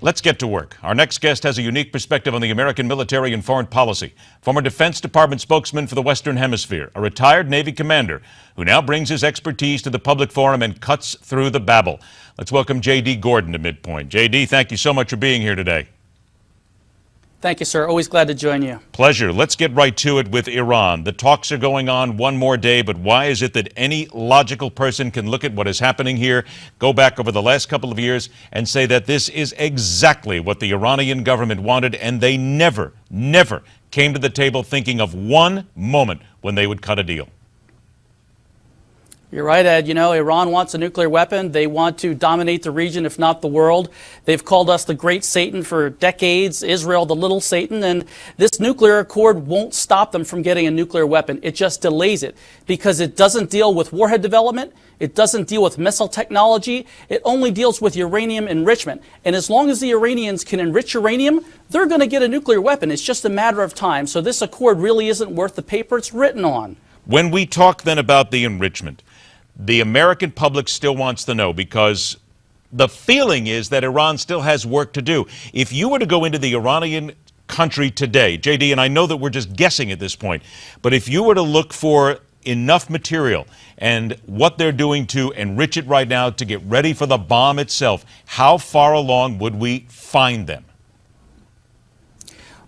Let's get to work. Our next guest has a unique perspective on the American military and foreign policy. Former Defense Department spokesman for the Western Hemisphere, a retired Navy commander who now brings his expertise to the public forum and cuts through the babble. Let's welcome J.D. Gordon to MidPoint. J.D., thank you so much for being here today. Thank you, sir. Always glad to join you. Pleasure. Let's get right to it with Iran. The talks are going on one more day, but why is it that any logical person can look at what is happening here, go back over the last couple of years, and say that this is exactly what the Iranian government wanted, and they never came to the table thinking of one moment when they would cut a deal? You're right, Ed. You know, Iran wants a nuclear weapon. They want to dominate the region, if not the world. They've called us the great Satan for decades, Israel the little Satan, and this nuclear accord won't stop them from getting a nuclear weapon. It just delays it because it doesn't deal with warhead development. It doesn't deal with missile technology. It only deals with uranium enrichment. And as long as the Iranians can enrich uranium, they're going to get a nuclear weapon. It's just a matter of time. So this accord really isn't worth the paper it's written on. When we talk then about the enrichment, the American public still wants to know, because the feeling is that Iran still has work to do. If you were to go into the Iranian country today, JD, and I know that we're just guessing at this point, but if you were to look for enough material and what they're doing to enrich it right now to get ready for the bomb itself, how far along would we find them?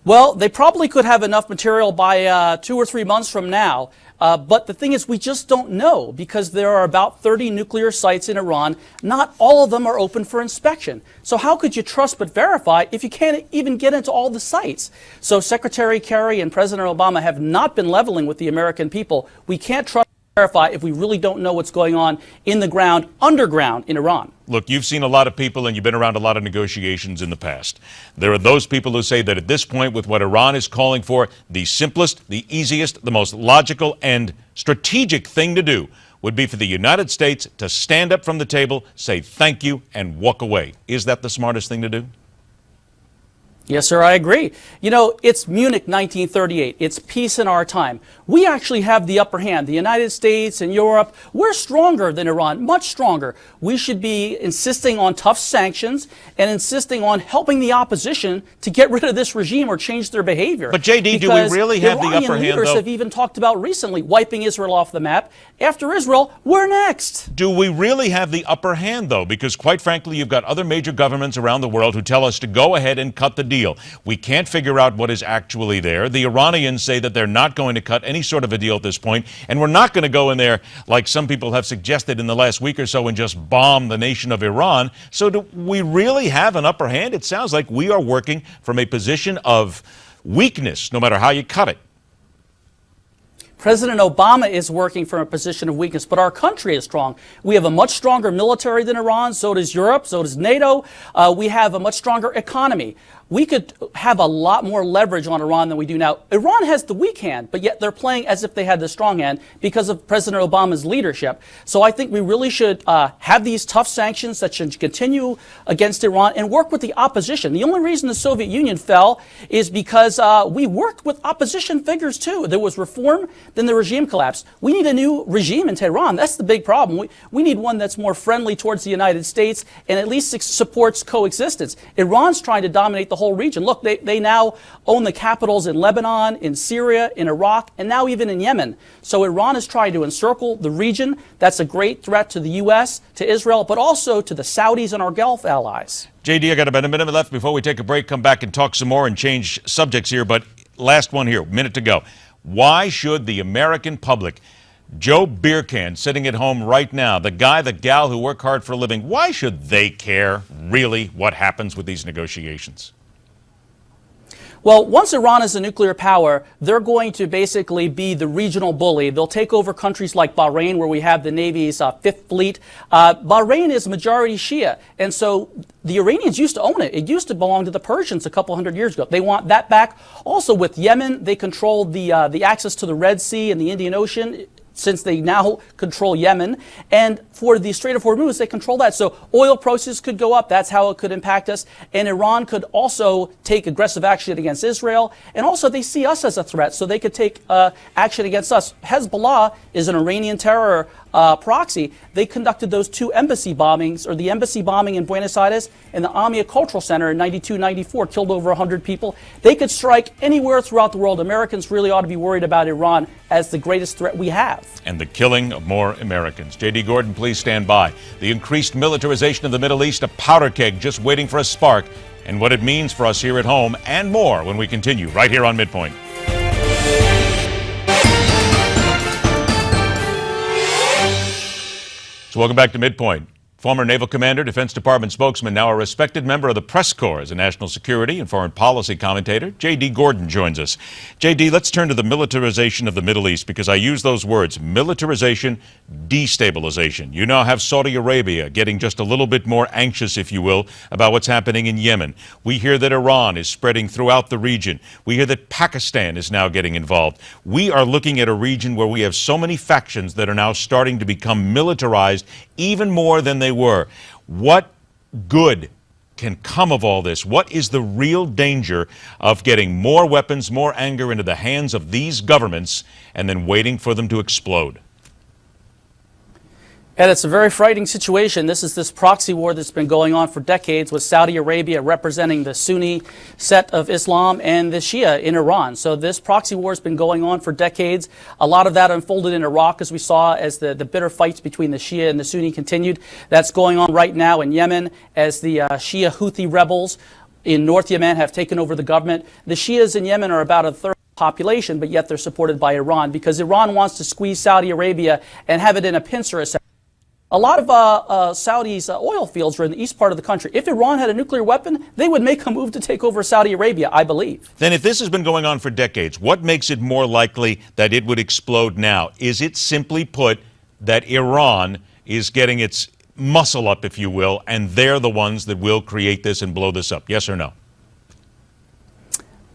Well, they probably could have enough material by 2 or 3 months from now. But the thing is, we just don't know, because there are about 30 nuclear sites in Iran. Not all of them are open for inspection. So how could you trust but verify if you can't even get into all the sites? So Secretary Kerry and President Obama have not been leveling with the American people. We can't trust but verify if we really don't know what's going on in the ground, underground in Iran. Look, you've seen a lot of people and you've been around a lot of negotiations in the past. There are those people who say that at this point, with what Iran is calling for, the simplest, the easiest, the most logical and strategic thing to do would be for the United States to stand up from the table, say thank you, and walk away. Is that the smartest thing to do? Yes, sir, I agree. You know, it's Munich 1938. It's peace in our time. We actually have the upper hand. The United States and Europe, we're stronger than Iran, much stronger. We should be insisting on tough sanctions and insisting on helping the opposition to get rid of this regime or change their behavior. But, J.D., do we really have the upper hand, though? Iranian leaders have even talked about recently wiping Israel off the map. After Israel, we're next. Do we really have the upper hand, though? Because, quite frankly, you've got other major governments around the world who tell us to go ahead and cut the deal. We can't figure out what is actually there. The Iranians say that they're not going to cut any sort of a deal at this point, and we're not going to go in there, like some people have suggested in the last week or so, and just bomb the nation of Iran. So do we really have an upper hand? It sounds like we are working from a position of weakness, no matter how you cut it. President Obama is working from a position of weakness, but our country is strong. We have a much stronger military than Iran, so does Europe, so does NATO. We have a much stronger economy. We could have a lot more leverage on Iran than we do now. Iran has the weak hand, but yet they're playing as if they had the strong hand because of President Obama's leadership. So I think we really should have these tough sanctions that should continue against Iran and work with the opposition. The only reason the Soviet Union fell is because we worked with opposition figures too. There was reform, then the regime collapsed. We need a new regime in Tehran. That's the big problem. We need one that's more friendly towards the United States and at least supports coexistence. Iran's trying to dominate the whole region. Look, they now own the capitals in Lebanon, in Syria, in Iraq, and now even in Yemen. So Iran is trying to encircle the region. That's a great threat to the U.S., to Israel, but also to the Saudis and our Gulf allies. JD, I got about a minute left before we take a break, come back and talk some more and change subjects here, but last one here, minute to go. Why should the American public, Joe Beercan sitting at home right now, the guy, the gal who work hard for a living, why should they care really what happens with these negotiations? Well, once Iran is a nuclear power, they're going to basically be the regional bully. They'll take over countries like Bahrain, where we have the Navy's Fifth Fleet. Bahrain is majority Shia, and so the Iranians used to own it. It used to belong to the Persians a couple hundred years ago. They want that back. Also with Yemen, they control the access to the Red Sea and the Indian Ocean, since they now control Yemen. And for the Strait of Hormuz, they control that. So oil prices could go up. That's how it could impact us. And Iran could also take aggressive action against Israel. And also they see us as a threat, so they could take action against us. Hezbollah is an Iranian terror proxy, they conducted those two embassy bombings, or the embassy bombing in Buenos Aires and the AMIA Cultural Center in 92, 94, killed over 100 people. They could strike anywhere throughout the world. Americans really ought to be worried about Iran as the greatest threat we have. And the killing of more Americans. J.D. Gordon, please stand by. The increased militarization of the Middle East, a powder keg just waiting for a spark, and what it means for us here at home, and more when we continue right here on MidPoint. So welcome back to MidPoint. Former Naval Commander, Defense Department spokesman, now a respected member of the press corps as a national security and foreign policy commentator, J.D. Gordon joins us. J.D., let's turn to the militarization of the Middle East, because I use those words, militarization, destabilization. You now have Saudi Arabia getting just a little bit more anxious, if you will, about what's happening in Yemen. We hear that Iran is spreading throughout the region. We hear that Pakistan is now getting involved. We are looking at a region where we have so many factions that are now starting to become militarized even more than they were. What good can come of all this? What is the real danger of getting more weapons, more anger into the hands of these governments and then waiting for them to explode? And it's a very frightening situation. This proxy war that's been going on for decades, with Saudi Arabia representing the Sunni set of Islam and the Shia in Iran. So this proxy war has been going on for decades. A lot of that unfolded in Iraq, as we saw, as the bitter fights between the Shia and the Sunni continued. That's going on right now in Yemen, as the Shia Houthi rebels in North Yemen have taken over the government. The Shias in Yemen are about a third population, but yet they're supported by Iran, because Iran wants to squeeze Saudi Arabia and have it in a pincer. A lot of Saudi's oil fields are in the east part of the country. If Iran had a nuclear weapon, they would make a move to take over Saudi Arabia, I believe. Then if this has been going on for decades, what makes it more likely that it would explode now? Is it, simply put, that Iran is getting its muscle up, if you will, and they're the ones that will create this and blow this up? Yes or no?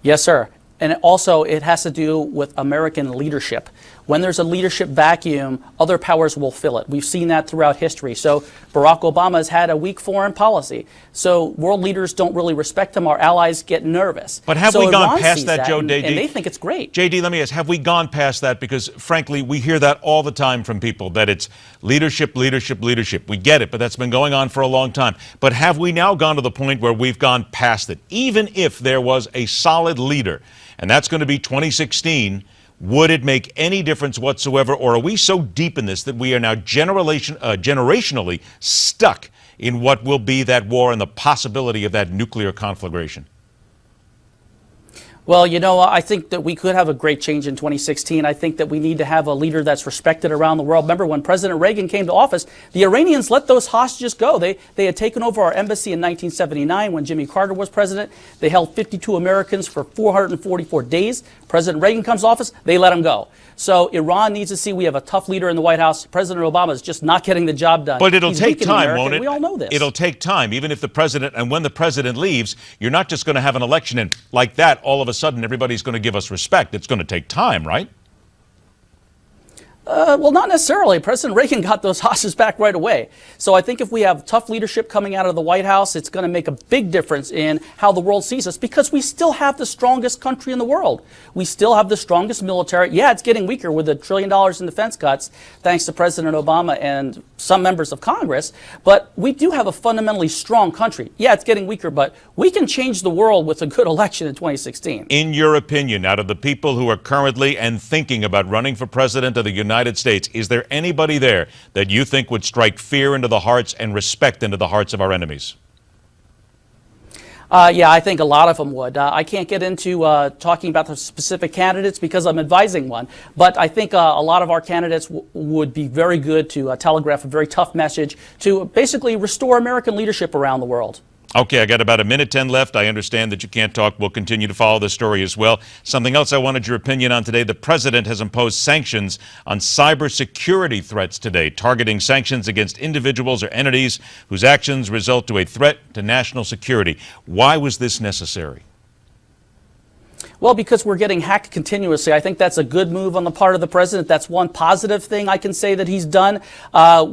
Yes, sir. And also, it has to do with American leadership. When there's a leadership vacuum, other powers will fill it. We've seen that throughout history. So Barack Obama has had a weak foreign policy. So world leaders don't really respect him. Our allies get nervous. But have we gone past that, Joe? And they think it's great. JD, let me ask, have we gone past that? Because, frankly, we hear that all the time from people, that it's leadership, leadership, leadership. We get it, but that's been going on for a long time. But have we now gone to the point where we've gone past it? Even if there was a solid leader, and that's going to be 2016, would it make any difference whatsoever, or are we so deep in this that we are now generationally stuck in what will be that war and the possibility of that nuclear conflagration? Well, you know, I think that we could have a great change in 2016. I think that we need to have a leader that's respected around the world. Remember, when President Reagan came to office, the Iranians let those hostages go. They had taken over our embassy in 1979 when Jimmy Carter was president. They held 52 Americans for 444 days. President Reagan comes to office, they let them go. So Iran needs to see we have a tough leader in the White House. President Obama is just not getting the job done. But it'll take time, won't it? We all know this. It'll take time. Even if the president, and when the president leaves, you're not just going to have an election and like that, all of a sudden everybody's going to give us respect. It's going to take time, right? Well, not necessarily. President Reagan got those hostages back right away. So I think if we have tough leadership coming out of the White House, it's going to make a big difference in how the world sees us, because we still have the strongest country in the world. We still have the strongest military. Yeah, it's getting weaker with $1 trillion in defense cuts, thanks to President Obama and some members of Congress. But we do have a fundamentally strong country. Yeah, it's getting weaker, but we can change the world with a good election in 2016. In your opinion, out of the people who are currently and thinking about running for president of the United States, is there anybody there that you think would strike fear into the hearts and respect into the hearts of our enemies? Yeah, I think a lot of them would. I can't get into talking about the specific candidates because I'm advising one, but I think a lot of our candidates would be very good to telegraph a very tough message to basically restore American leadership around the world. Okay, I got about 1:10 left. I understand that you can't talk. We'll continue to follow this story as well. Something else I wanted your opinion on today. The president has imposed sanctions on cybersecurity threats today, targeting sanctions against individuals or entities whose actions result to a threat to national security. Why was this necessary? Well, Well, because we're getting hacked continuously. I think that's a good move on the part of the president. That's one positive thing I can say that he's done.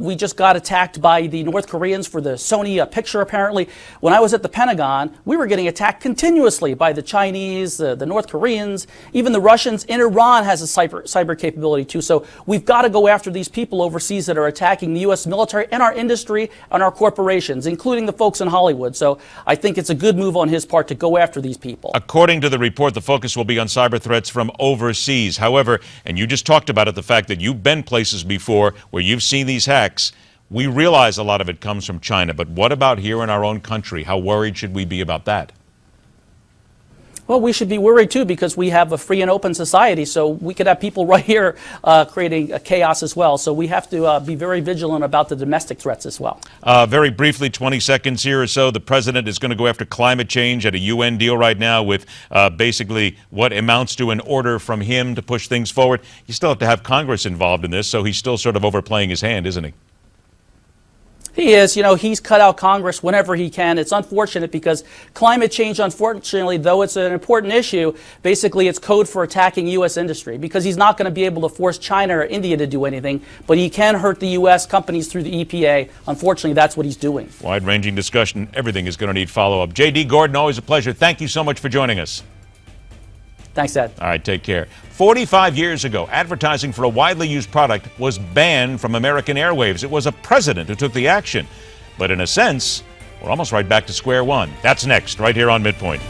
We just got attacked by the North Koreans for the Sony picture, apparently. When I was at the Pentagon, we were getting attacked continuously by the Chinese, the North Koreans, even the Russians. And Iran has a cyber capability, too. So we've got to go after these people overseas that are attacking the U.S. military and our industry and our corporations, including the folks in Hollywood. So I think it's a good move on his part to go after these people. According to the report, the focus will be on cyber threats from overseas. However, and you just talked about it, the fact that you've been places before where you've seen these hacks, we realize a lot of it comes from China. But what about here in our own country? How worried should we be about that? Well, we should be worried, too, because we have a free and open society, so we could have people right here creating chaos as well. So we have to be very vigilant about the domestic threats as well. Very briefly, 20 seconds here or so, the president is going to go after climate change at a UN deal right now with basically what amounts to an order from him to push things forward. You still have to have Congress involved in this, so he's still sort of overplaying his hand, isn't he? He is. You know, he's cut out Congress whenever he can. It's unfortunate because climate change, unfortunately, though it's an important issue, basically it's code for attacking U.S. industry because he's not going to be able to force China or India to do anything, but he can hurt the U.S. companies through the EPA. Unfortunately, that's what he's doing. Wide-ranging discussion. Everything is going to need follow-up. J.D. Gordon, always a pleasure. Thank you so much for joining us. Thanks, Ed. All right, take care. 45 years ago, advertising for a widely used product was banned from American airwaves. It was a president who took the action. But in a sense, we're almost right back to square one. That's next, right here on MidPoint.